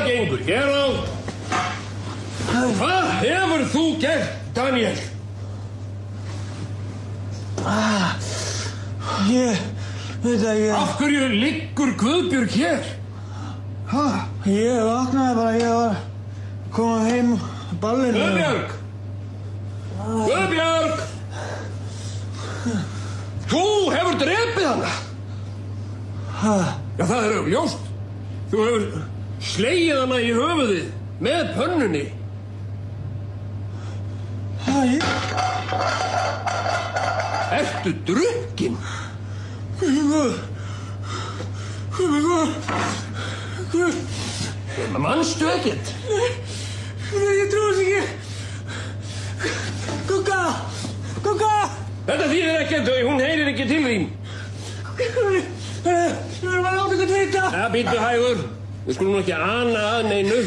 Hvað gengur hér á? Hvað hefur þú gert, Daniel? Ég veit ekki. Af hverju liggur Guðbjörg hér? Ég vaknaði bara, ég var koma heim ballinu. Guðbjörg! Guðbjörg! Þú hefur drepið hana. Já, það er augljóst. Þú hefur slegið hana í höfuðið með pönnunni. Ertu drukkin? Guð. Manstu ekkert? Nei, ég trúi þess ekki. Gugga! Þetta þýðir ekkert, hún heyrir ekki til þín. Við erum að láta eitthvað vita. Ja, býttu hægur. Við skulum nú ekki ana að neinu.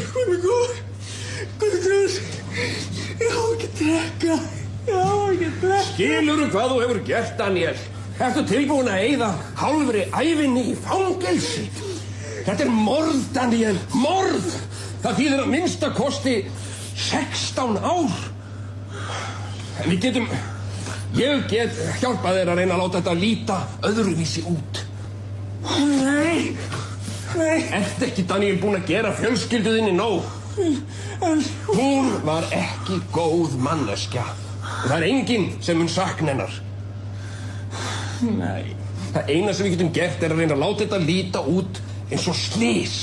Guð trús. Ég á ekki að drekka. Skilurðu hvað þú hefur gert, Daniel? Ertu tilbúin að eyða hálfri ævinni í fangelsi? Þetta er morð, Daniel, morð! Það þýðir að minnsta kosti 16 ár. En við getum... Ég get hjálpað þér að reyna að láta þetta líta öðruvísi út. Nei. Ertu ekki, Daniel, búin að gera fjölskylduðinni nóg? Hún var ekki góð manneskja. Það er enginn sem mun sakna hennar. Nei. Það eina sem við getum gert er að reyna að láta þetta líta út eins og slys.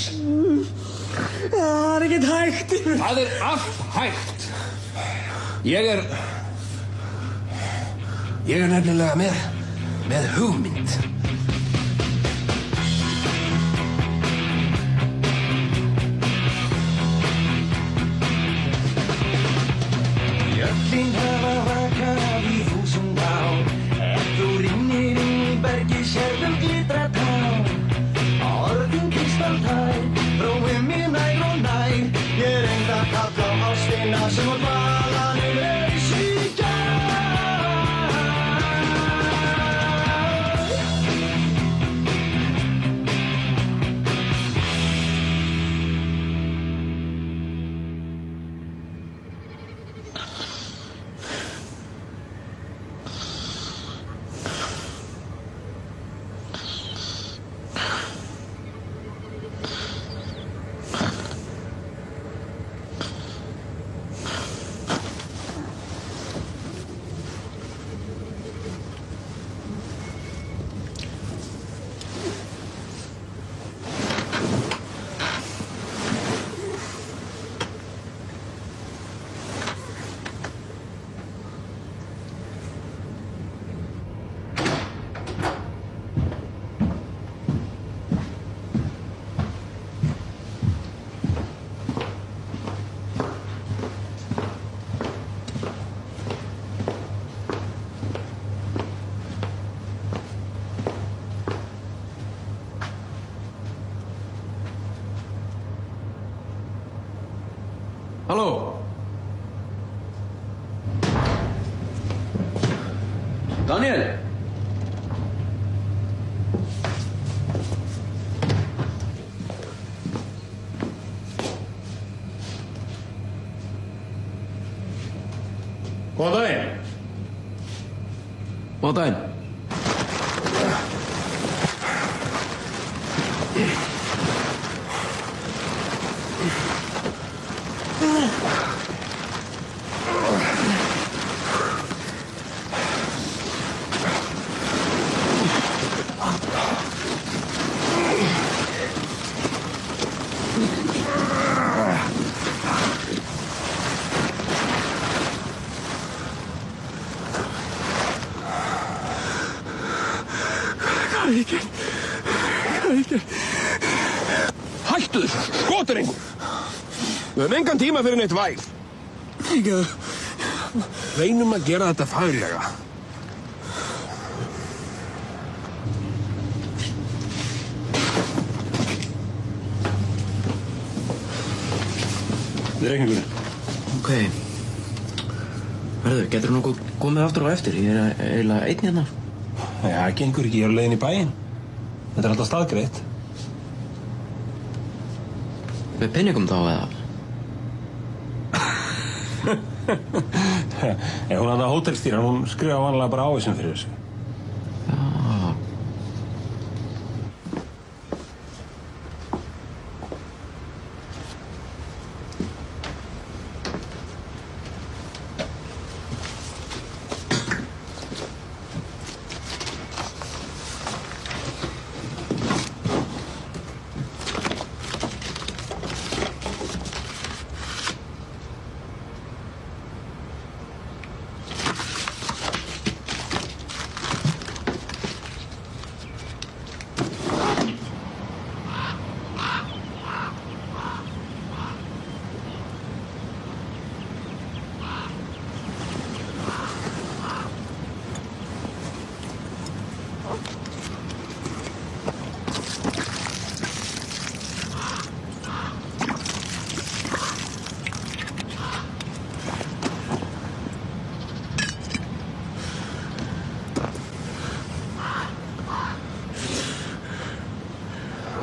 Það er ekkert hægt. Það er allt hægt. Ég er nefnilega með hugmynd. Jöklin hafa vakað í 1000 ár. Ef þú rinnir inn í bergi sérðum glitra tár. Orðin kristaltær, róið mér nær og nær. Ég reyndi að kalla ástina sem á dvalanum laus í gær. Halló? Daniel? Góðan daginn. Góðan daginn. Hættu þessu, skotur einhver. Við höfum engan tíma fyrir neitt væl. Reynum að gera þetta faglega. Þetta er reikningurinn. Ok. Verðu, getur nokkuð komið aftur á eftir? Ég er eiginlega einn hérna. Já, það gengur ekki, ég er á leiðin í bæinn. Þetta er alltaf staðgreitt. Með pinningum þá, eða? Hún hafði hótelstýran, hún skrifa vanlega bara ávísun fyrir þessu. Já.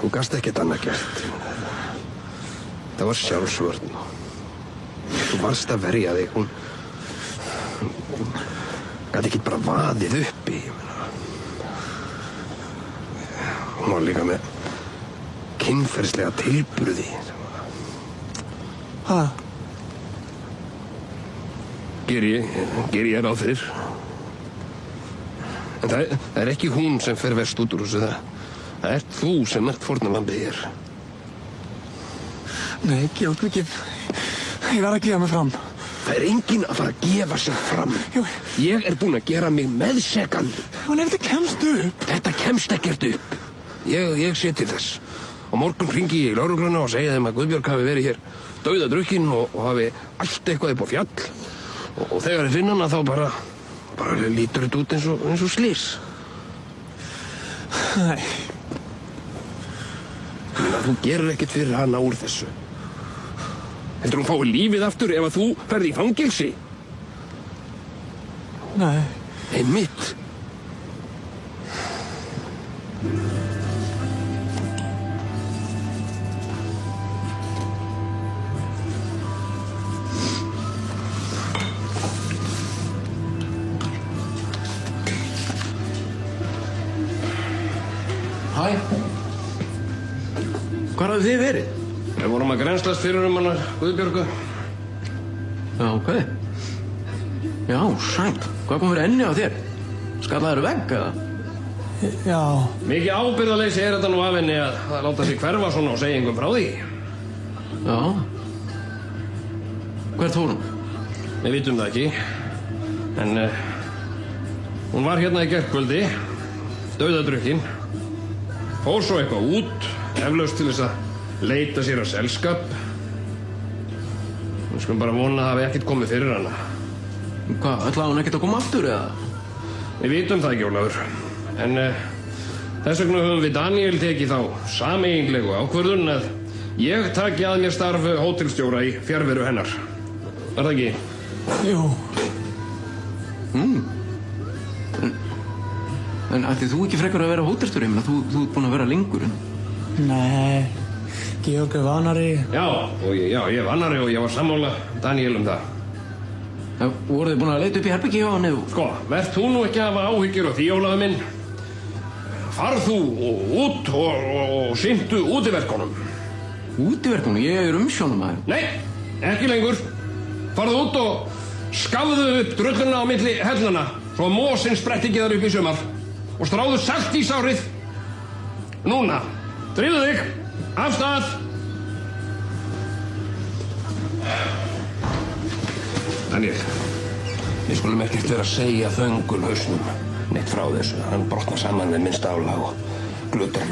Þú gast ekkert annað gert. Það var sjálfsvörn. Þú varst að verja þig. Hún gat ekki bara vaðið uppi. Hún var líka með kynferðislega tilburði. Ha? Geri ég ráð fyrir. En það er ekki hún sem fer verst út úr þessu. Það ert þú sem ert fórnarlambið hér. Nei, Georg, ekki. Ég verð að gefa mig fram. Það er enginn að fara að gefa sig fram. Jú. Ég er búinn að gera mig meðsekan. En ef þetta kemst upp. Þetta kemst ekkert upp. Ég sé til þess. Og morgun hringi ég í lögregluna og segja þeim að Guðbjörg hafi verið hér dauðadrukkin og hafi allt eitthvað upp á fjall. Og þegar ég finn hana þá bara lítur þetta út eins og slys. Nei. Þú gerir ekkert fyrir hana úr þessu. Heldur hún fái lífið aftur ef að þú ferð í fangelsi? Nei. Einmitt. Hæ. Hvar hafið þið verið? Við vorum að grennslast fyrir hana Guðbjörgu. Já, ok. Já, sænt. Hvað kom fyrir enni á þér? Skallaður vegg, eða? Já. Mikið ábyrgðarleysi er þetta nú af henni að láta sig hverfa svona og segja engum frá því. Já. Hvert fór hún? Við vitum það ekki. En hún var hérna í gærkvöldi, dauðadrukkin. Fór svo eitthvað út, eflaust til þess að leita sér að selskap. Við skulum bara vona að það hafi ekkert komið fyrir hana. Hvað, ætlaði hún ekkert að koma aftur, eða? Við vitum það ekki, Ólafur. En þess vegna höfum við Daniel tekið þá sameiginlegu ákvörðun að ég taki að mér starf hótelstjóra í fjarveru hennar. Var það ekki? Jú. En ætti þú ekki frekar að vera hótelstjóri? Ég meina, þú ert búinn að vera lengur, en... Nei. Georg er vanari. Já, ég er vanari og ég var sammála Daniel um það. Voruð þið búin að leita upp í herbergi hjá hann eða? Sko, verð þú nú ekki að hafa áhyggjur á því, Ólafur minn. Farð þú út og sinntu útiverkunum. Útiverkunum? Ég er umsjónamaður. Nei, ekki lengur. Farðu út og skafðu upp drulluna á milli hellnana svo að mosinn spretti ekki þar upp í sumar. Og stráðu salt í sárið. Núna, drífðu þig. Af stað. Daniel, við skulum ekkert vera að segja þöngulhausnum neitt frá þessu. Hann brotnar saman með minnsta álag og glutar